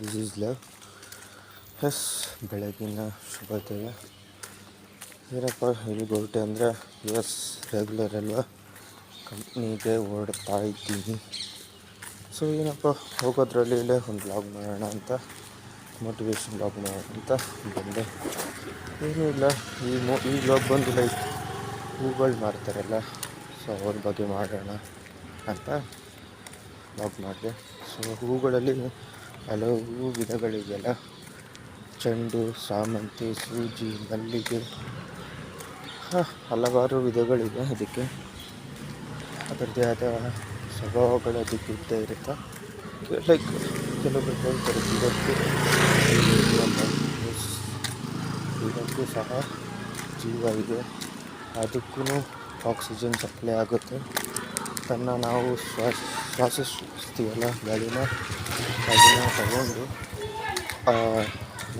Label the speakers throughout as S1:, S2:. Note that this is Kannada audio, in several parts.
S1: This is love. ಎಸ್, ಬೆಳಗಿನ ಶುಭೋದಯ. ಏನಪ್ಪ ಇಲ್ಲಿ ಹೊರಟೆ ಅಂದರೆ ರೆಗ್ಯುಲರ್ ಅಲ್ವಾ, ಕಂಪ್ನಿಗೆ ಓಡ್ತಾ ಇದ್ದೀನಿ. ಸೊ ಏನಪ್ಪ ಹೋಗೋದ್ರಲ್ಲಿ ಇಲ್ಲೇ ಒಂದು ಬ್ಲಾಗ್ ಮಾಡೋಣ ಅಂತ, ಮೋಟಿವೇಶನ್ ಬ್ಲಾಗ್ ಮಾಡೋಣ ಅಂತ ಬಂದೆ. ಏನೂ ಇಲ್ಲ, ಈ ಬ್ಲಾಗ್ ಬಂದು ಲೈಕ್ ಹೂಗಳು ಮಾರ್ತಾರಲ್ಲ, ಸೊ ಅವ್ರ ಬಗ್ಗೆ ಮಾಡೋಣ ಅಂತ ಬ್ಲಾಗ್ ಮಾಡಿದೆ. ಸೊ ಹೂಗಳಲ್ಲಿ ಹಲವು ವಿಧಗಳಿದೆಯಲ್ಲ, ಚೆಂಡು, ಸಾಮಂತಿ, ಸೂಜಿ, ಮಲ್ಲಿಗೆ, ಹಲವಾರು ವಿಧಗಳಿವೆ. ಅದಕ್ಕೆ ಅದರದ್ದೇ ಆದ ಸ್ವಭಾವಗಳು ಅದಕ್ಕೆ ಇದ್ದೇ ಇರುತ್ತೆ. ಲೈಕ್ ಕೆಲವೊಬ್ಬರು ಹೇಳ್ತಾರೆ ಇದಕ್ಕೂ ಸಹ ಜೀವ ಇದೆ, ಅದಕ್ಕೂ ಆಕ್ಸಿಜನ್ ಸಪ್ಲೈ ಆಗುತ್ತೆ. ನಾವು ಶ್ವಾಸಿಸ್ತೀವಲ್ಲ ಗಾಳಿನ, ಅದನ್ನು ತಗೊಂಡು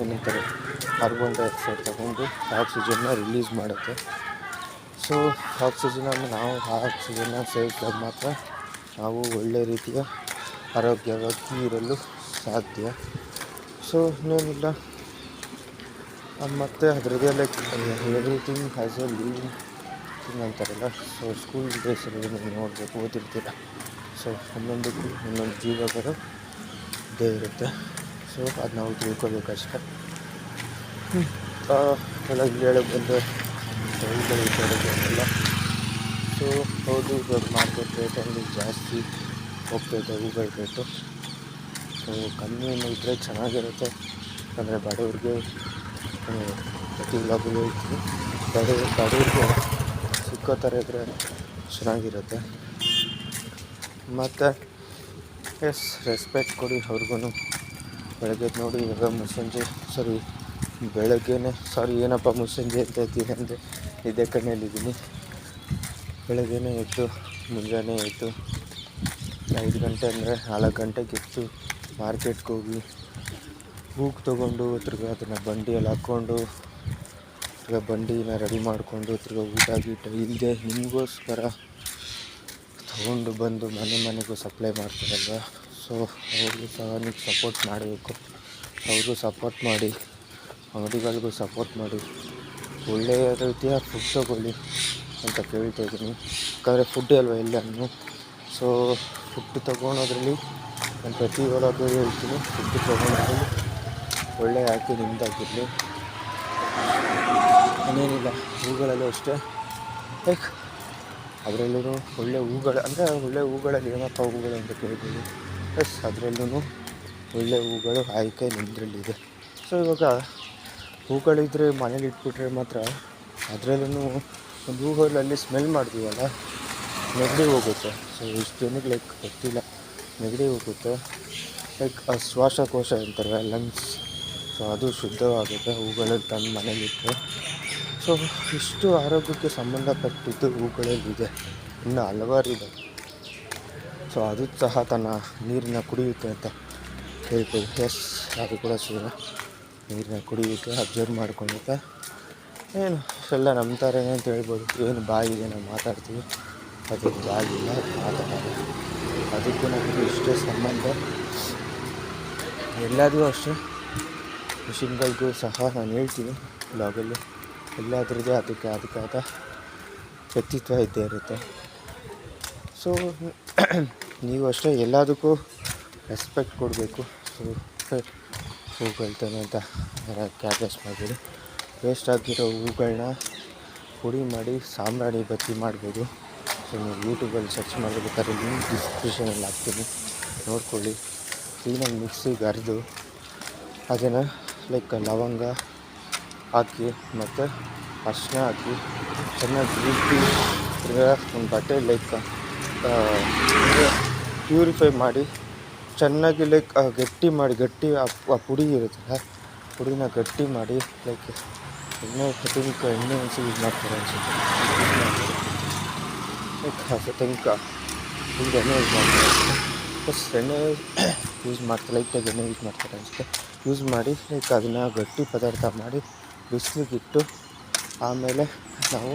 S1: ಏನಂತಾರೆ ಕಾರ್ಬನ್ ಡೈಆಕ್ಸೈಡ್ ತಗೊಂಡು ಆಕ್ಸಿಜನ್ನ ರಿಲೀಸ್ ಮಾಡುತ್ತೆ. ಸೊ ಆಕ್ಸಿಜನನ್ನು ಆ ಆಕ್ಸಿಜನ್ನ ಸೇವಿಸಿದಾಗ ಮಾತ್ರ ನಾವು ಒಳ್ಳೆ ರೀತಿಯ ಆರೋಗ್ಯವಾಗಿ ಇರಲು ಸಾಧ್ಯ. ಸೊ ಇನ್ನೇನಿಲ್ಲ, ಮತ್ತು ಅದರದ್ದೇ like everything has A living thing ಅಂತಾರಲ್ಲ. ಸೊ ಸ್ಕೂಲ್ ಡೇಸಲ್ಲಿ ನೀವು ನೋಡಬೇಕು, ಓದಿರ್ತೀರ. ಸೊ ಒಂದೊಂದಕ್ಕೂ ಒಂದೊಂದು ಜೀವಗಳು ಇದ್ದೇ ಇರುತ್ತೆ. ಸೊ ಅದು ನಾವು ತಿಳ್ಕೊಬೇಕಷ್ಟೆ. ಕೆಳಗೆ ಹೇಳಕ್ಕೆ ಬಂದರೆ ಹೂಗಳಿಲ್ಲ. ಸೊ ಹೌದು, ಇವಾಗ ಮಾರ್ಕೆಟ್ ರೇಟಲ್ಲಿ ಜಾಸ್ತಿ ಹೋಗ್ತಾಯಿದೆ ಹೂಗಳ ರೇಟು. ಸೊ ಕಮ್ಮಿಯನ್ನು ಇದ್ದರೆ ಚೆನ್ನಾಗಿರುತ್ತೆ. ಅಂದರೆ ಬಡವ್ರಿಗೆ ಪ್ರತಿ ಬ್ಲಾಗಲ್ಲಿ ಹೇಳ್ತೀನಿ, ಬಡವ್ರಿಗೆ ಸಿಕ್ಕೋ ಥರ ಇದ್ದರೆ ಚೆನ್ನಾಗಿರುತ್ತೆ. ಮತ್ತು ರೆಸ್ಪೆಕ್ಟ್ ಕೊಡಿ ಅವ್ರಿಗೂ. ಬೆಳಗ್ಗೆ ನೋಡಿ, ಇವಾಗ ಏನಪ್ಪ ಮುಸ್ಸಂಜೆ ಅಂತ ಇದ್ದೀನಿ ಅಂದರೆ ಇದೇ ಕಣ್ಣಲ್ಲಿದ್ದೀನಿ. ಬೆಳಗ್ಗೆನೇ ಎದ್ದು ಮುಂಜಾನೆ ಎದ್ದು 5 ಗಂಟೆ ಅಂದರೆ 4 ಗಂಟೆಗೆ ಎದ್ದು ಮಾರ್ಕೆಟ್ಗೆ ಹೋಗಿ ಹೂವು ತೊಗೊಂಡು ತಿರ್ಗಿ ಅದನ್ನು ಬಂಡಿಯಲ್ಲಿ ಹಾಕ್ಕೊಂಡು ತಿರ್ಗಿ ಬಂಡಿನ ರೆಡಿ ಮಾಡಿಕೊಂಡು ತಿರ್ಗಿ ಊಟ ಇಲ್ಲದೆ ನಿಮಗೋಸ್ಕರ ತೊಗೊಂಡು ಬಂದು ಮನೆಗೂ ಸಪ್ಲೈ ಮಾಡ್ತಾರಲ್ವ. ಸೊ ಅವ್ರಿಗೂ ಸಹ ನೀವು ಸಪೋರ್ಟ್ ಮಾಡಬೇಕು. ಅವ್ರಿಗೂ ಸಪೋರ್ಟ್ ಮಾಡಿ, ಅಂಗಡಿಗಳಿಗೂ ಸಪೋರ್ಟ್ ಮಾಡಿ, ಒಳ್ಳೆಯ ರೀತಿಯ ಫುಡ್ ತೊಗೊಳ್ಳಿ ಅಂತ ಕೇಳ್ತಾಯಿದ್ದೀನಿ. ಯಾಕಂದರೆ ಫುಡ್ ಅಲ್ವಾ ಎಲ್ಲನೂ. ಸೊ ಫುಡ್ ತೊಗೊಳೋದ್ರಲ್ಲಿ ನಾನು ಪ್ರತಿ ಒಳಗೆ ಹೇಳ್ತೀನಿ, ಫುಡ್ ತೊಗೊಳೋದ್ರಲ್ಲಿ ಒಳ್ಳೆಯ ಆಯ್ಕೆ ನಿಮ್ಮದಾಗಿರಲಿ. ಇನ್ನೇನಿಲ್ಲ, ಹೂಗಳಲ್ಲೂ ಅಷ್ಟೇ ಲೈಕ್ ಅದರಲ್ಲೂ ಒಳ್ಳೆ ಹೂಗಳಲ್ಲಿ ಏನಪ್ಪ ಹೂಗಳು ಅಂತ ಕೇಳ್ಬೋದು. ಅದರಲ್ಲೂ ಒಳ್ಳೆ ಹೂಗಳು ಆಯ್ಕೆ ನಿಮ್ಮದ್ರಲ್ಲಿದೆ. ಸೊ ಇವಾಗ ಹೂಗಳಿದ್ದರೆ ಮನೇಲಿ ಇಟ್ಬಿಟ್ರೆ ಮಾತ್ರ ಅದರಲ್ಲೂ ಒಂದು ಹೂಗಳಲ್ಲಿ ಸ್ಮೆಲ್ ಮಾಡ್ತೀವಲ್ಲ, ನೆಗಡಿ ಹೋಗುತ್ತೆ. ಸೊ ಇಷ್ಟು ಜನಕ್ಕೆ ಲೈಕ್ ಗೊತ್ತಿಲ್ಲ, ನೆಗಡಿ ಹೋಗುತ್ತೆ. ಲೈಕ್ ಶ್ವಾಸಕೋಶ ಅಂತಾರೆ, ಲಂಗ್ಸ್. ಸೊ ಅದು ಶುದ್ಧವಾಗುತ್ತೆ ಹೂಗಳಲ್ಲಿ ತಂದು ಮನೇಲಿಟ್ಟರೆ. ಸೊ ಇಷ್ಟು ಆರೋಗ್ಯಕ್ಕೆ ಸಂಬಂಧಪಟ್ಟಿದ್ದು ಹೂಗಳಲ್ಲಿದೆ, ಇನ್ನು ಹಲವಾರು ಇದೆ. ಸೊ ಅದು ಸಹ ತನ್ನ ನೀರನ್ನ ಕುಡಿಯುತ್ತೆ ಅಂತ ಹೇಳ್ಬೋದು. ಅದು ಕೂಡ ನೀರನ್ನ ಕುಡಿಯುತ್ತೆ, ಅಬ್ಸರ್ವ್ ಮಾಡ್ಕೊಳ್ಳುತ್ತೆ. ಏನು ಎಲ್ಲ ನಮ್ಮ ಥರನೇ ಅಂತ ಹೇಳ್ಬೋದು. ಏನು ಬಾಯಿಗೆ ನಾವು ಮಾತಾಡ್ತೀವಿ, ಅದು ಬಾಯಿಲ್ಲ, ಮಾತಾಡೋದು. ಅದಕ್ಕೂ ನಮಗೆ ಇಷ್ಟೇ ಸಂಬಂಧ. ಎಲ್ಲದೂ ಅಷ್ಟೇ, ಮಿಷಿನ್ಗಳಿಗೂ ಸಹ ನಾನು ಹೇಳ್ತೀನಿ ಬ್ಲಾಗಲ್ಲಿ, ಎಲ್ಲದ್ರದ್ದೇ ಅದಕ್ಕಾದ ವ್ಯಕ್ತಿತ್ವ ಇದ್ದೇ ಇರುತ್ತೆ. ಸೊ ನೀವು ಅಷ್ಟೇ ಎಲ್ಲದಕ್ಕೂ ರೆಸ್ಪೆಕ್ಟ್ ಕೊಡಬೇಕು. ಸೊ ಹೂಗಳ್ತಾನೆ ಅಂತ ಕ್ಯಾರ್ಲೆಸ್ ಮಾಡಬೇಡಿ. ವೇಸ್ಟ್ ಆಗಿರೋ ಹೂಗಳನ್ನ ಪುಡಿ ಮಾಡಿ ಸಾಂಬ್ರಾಣಿ ಬತ್ತಿ ಮಾಡ್ಬೋದು. ಸೊ ನೀವು ಯೂಟ್ಯೂಬಲ್ಲಿ ಸರ್ಚ್ ಮಾಡಬೇಕಾದ್ರೆ ಲಿಂಕ್ ಡಿಸ್ಕ್ರಿಪ್ಷನಲ್ಲಿ ಹಾಕ್ತೀನಿ, ನೋಡ್ಕೊಳ್ಳಿ. ಕ್ಲೀನಾಗಿ ಮಿಕ್ಸಿಗೆ ಅರೆದು ಅದನ್ನು ಲೈಕ್ ಲವಂಗ ಹಾಕಿ ಮತ್ತು ಅರಿಶಿನ ಹಾಕಿ ಚೆನ್ನಾಗಿ ರುಬ್ಬಿ ಒಂದು ಬಟ್ಟೆ ಲೈಕ್ ಪ್ಯೂರಿಫೈ ಮಾಡಿ ಚೆನ್ನಾಗಿ ಲೈಕ್ ಗಟ್ಟಿ ಆ ಪುಡಿ ಇರುತ್ತಲ್ಲ, ಪುಡಿನ ಗಟ್ಟಿ ಮಾಡಿ ಲೈಕ್ ಎಣ್ಣೆ ಅನಿಸಿ ಯೂಸ್ ಮಾಡ್ತಾರೆ ಅನಿಸುತ್ತೆ. ಲೈಕ್ ಹಿಂಗೆ ಎಣ್ಣೆ ಯೂಸ್ ಮಾಡ್ತಾರೆ, ಎಣ್ಣೆ ಯೂಸ್ ಮಾಡ್ತಾರೆ, ಲೈಟಾಗಿ ಎಣ್ಣೆ ಯೂಸ್ ಮಾಡ್ತಾರೆ ಅನಿಸುತ್ತೆ. ಯೂಸ್ ಮಾಡಿ ಲೈಕ್ ಅದನ್ನು ಗಟ್ಟಿ ಪದಾರ್ಥ ಮಾಡಿ ಬಿಸಿಲಿಗಿಟ್ಟು ಆಮೇಲೆ ನಾವು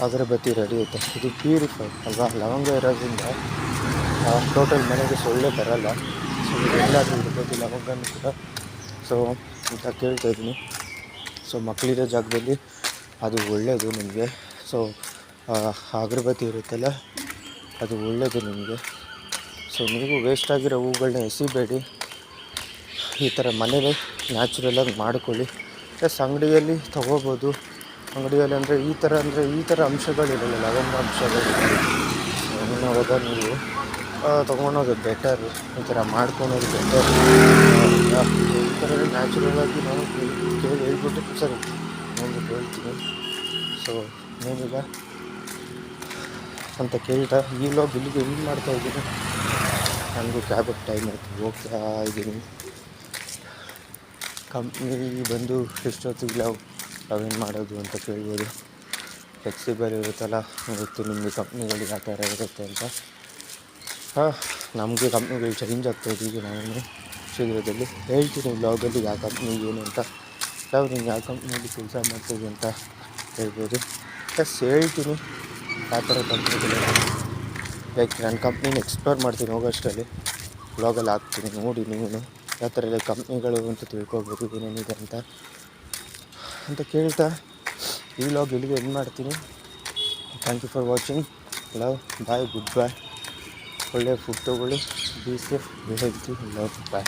S1: ಅಗರಬತ್ತಿ ರೆಡಿ ಇರುತ್ತೆ. ಇದು ಪ್ಯೂರಿಫೈ ಅಲ್ವಾ, ಲವಂಗ ಇರೋದ್ರಿಂದ ಟೋಟಲ್ ಮನೆಗೆ ಸೊಳ್ಳೆ ಬರಲ್ಲ. ಸೊ ಎಲ್ಲಾದರೂ ಇರ್ಬೋದಿಲ್ಲ ಅವಾಗನೂ ಕೂಡ. ಸೊ ಅಂತ ಕೇಳ್ತಾ ಇದ್ದೀನಿ. ಸೊ ಮಕ್ಕಳಿರೋ ಜಾಗದಲ್ಲಿ ಅದು ಒಳ್ಳೆಯದು ನಿಮಗೆ. ಸೊ ಅಗರಬತ್ತಿ ಇರುತ್ತಲ್ಲ ಅದು ಒಳ್ಳೆಯದು ನಿಮಗೆ. ಸೊ ನೀವು ವೇಸ್ಟ್ ಆಗಿರೋ ಹೂಗಳನ್ನ ಎಸಿಬೇಡಿ, ಈ ಥರ ಮನೇಲಿ ನ್ಯಾಚುರಲಾಗಿ ಮಾಡ್ಕೊಳ್ಳಿ. ಪ್ಲಸ್ ಅಂಗಡಿಯಲ್ಲಿ ತೊಗೋಬೋದು. ಅಂಗಡಿಯಲ್ಲಿ ಅಂದರೆ ಈ ಥರ ಅಂಶಗಳಿರಲ್ಲ, ಲವಂಗ ಅಂಶಗಳಿರಲ್ಲ. ಅವಾಗ ನೀವು ತೊಗೊಳೋದು ಬೆಟರು, ಈ ಥರ ಮಾಡ್ಕೊಳೋದು ಬೆಟರು. ಈ ಥರ ನ್ಯಾಚುರಲಾಗಿ ನಾನು ಕೇಳಿ ಹೇಳ್ಬಿಟ್ಟು ಸರಿ ನೋಡ್ಬಿಟ್ಟು ಹೇಳ್ತೀನಿ. ಸೊ ಏನಿಲ್ಲ ಅಂತ ಕೇಳ್ತಾ ಈ ವ್ಲಾಗ್ ಇಲ್ಲಿಗೆ ಎಂಡ್ ಮಾಡ್ತಾಯಿದ್ದೀನಿ. ನನಗೂ ಕ್ಯಾಬಿಗೆ ಟೈಮ್ ಆಯಿತು, ಹೋಗ್ತಾ ಇದ್ದೀನಿ. ಕಂಪ್ನಿ ಬಂದು ಎಷ್ಟೊತ್ತಿಗೆ ನಾವೇನು ಮಾಡೋದು ಅಂತ ಕೇಳ್ಬೋದು. ಫ್ಲೆಕ್ಸಿಬಲ್ ಇರುತ್ತಲ್ಲ, ಗೊತ್ತು ನಿಮಗೆ ಕಂಪ್ನಿಗಳಿಗೆ ಯಾವ ಥರ ಇರುತ್ತೆ ಅಂತ. ನಮಗೆ ಕಂಪ್ನಿಗಳು ಚೇಂಜ್ ಆಗ್ತಾಯಿದೆ. ಈಗ ನಾನು ಶೀಘ್ರದಲ್ಲಿ ಹೇಳ್ತೀನಿ ವ್ಲಾಗಲ್ಲಿ ಯಾವ ಕಂಪ್ನಿಗೆ ಏನು ಅಂತ, ನೀನು ಯಾವ ಕಂಪ್ನಿಯಲ್ಲಿ ಕೆಲಸ ಮಾಡ್ತೀವಿ ಅಂತ ಹೇಳ್ಬೋದು. ಪ್ಲಸ್ ಹೇಳ್ತೀನಿ ಯಾವ ಥರ ಕಂಪ್ನಿಗಳು, ಲೈಕ್ ನನ್ನ ಕಂಪ್ನಿನ ಎಕ್ಸ್ಪ್ಲೋರ್ ಮಾಡ್ತೀನಿ ಹೋಗೋಷ್ಟರಲ್ಲಿ, ವ್ಲಾಗಲ್ಲಿ ಹಾಕ್ತೀನಿ. ನೋಡಿ ನೀವು ಯಾವ ಥರ ಇದೆ ಕಂಪ್ನಿಗಳು ಅಂತ ತಿಳ್ಕೊಬೋದು, ಏನೇನಿದೆ ಅಂತ ಕೇಳ್ತಾ ಈ ವ್ಲಾಗ್ ಇಲ್ಲಿಗೆ ಎಂಡ್ ಮಾಡ್ತೀನಿ. Thank you for watching. Love, bye, good bye. ಒಳ್ಳೆಯ ಫುಡ್ ತೊಗೊಳ್ಳಿ, be safe, be healthy. Love, bye.